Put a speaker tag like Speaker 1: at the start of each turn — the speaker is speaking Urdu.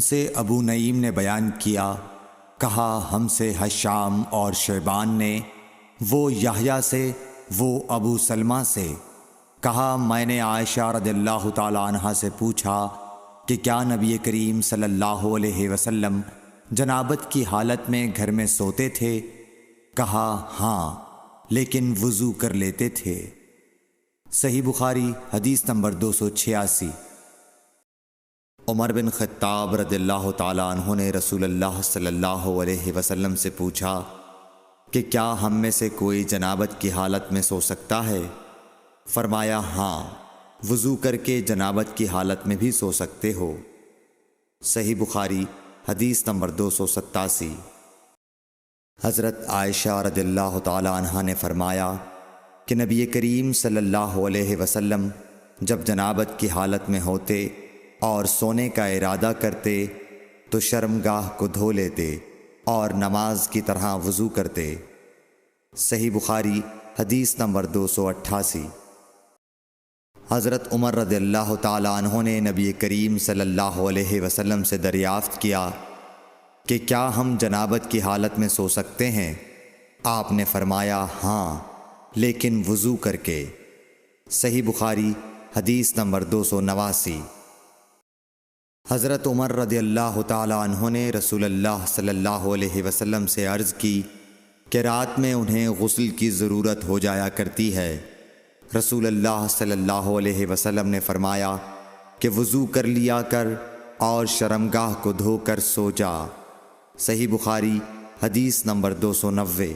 Speaker 1: سے ابو نعیم نے بیان کیا، کہا ہم سے حشام اور شیبان نے، وہ یحییٰ سے، وہ ابو سلمہ سے، کہا میں نے عائشہ رضی اللہ تعالی عنہا سے پوچھا کہ کیا نبی کریم صلی اللہ علیہ وسلم جنابت کی حالت میں گھر میں سوتے تھے؟ کہا ہاں، لیکن وضو کر لیتے تھے۔ صحیح بخاری حدیث نمبر 286۔ عمر بن خطاب رضی اللہ تعالی عنہ نے رسول اللہ صلی اللہ علیہ وسلم سے پوچھا کہ کیا ہم میں سے کوئی جنابت کی حالت میں سو سکتا ہے؟ فرمایا ہاں، وضو کر کے جنابت کی حالت میں بھی سو سکتے ہو۔ صحیح بخاری حدیث نمبر 287۔ حضرت عائشہ رضی اللہ تعالی عنہا نے فرمایا کہ نبی کریم صلی اللہ علیہ وسلم جب جنابت کی حالت میں ہوتے اور سونے کا ارادہ کرتے تو شرمگاہ کو دھو لیتے اور نماز کی طرح وضو کرتے۔ صحیح بخاری حدیث نمبر 288۔ حضرت عمر رضی اللہ تعالی عنہ نے نبی کریم صلی اللہ علیہ وسلم سے دریافت کیا کہ کیا ہم جنابت کی حالت میں سو سکتے ہیں؟ آپ نے فرمایا ہاں، لیکن وضو کر کے۔ صحیح بخاری حدیث نمبر 289۔ حضرت عمر رضی اللہ تعالی عنہ نے رسول اللہ صلی اللہ علیہ وسلم سے عرض کی کہ رات میں انہیں غسل کی ضرورت ہو جایا کرتی ہے۔ رسول اللہ صلی اللہ علیہ وسلم نے فرمایا کہ وضو کر لیا کر اور شرمگاہ کو دھو کر سو جا۔ صحیح بخاری حدیث نمبر 290۔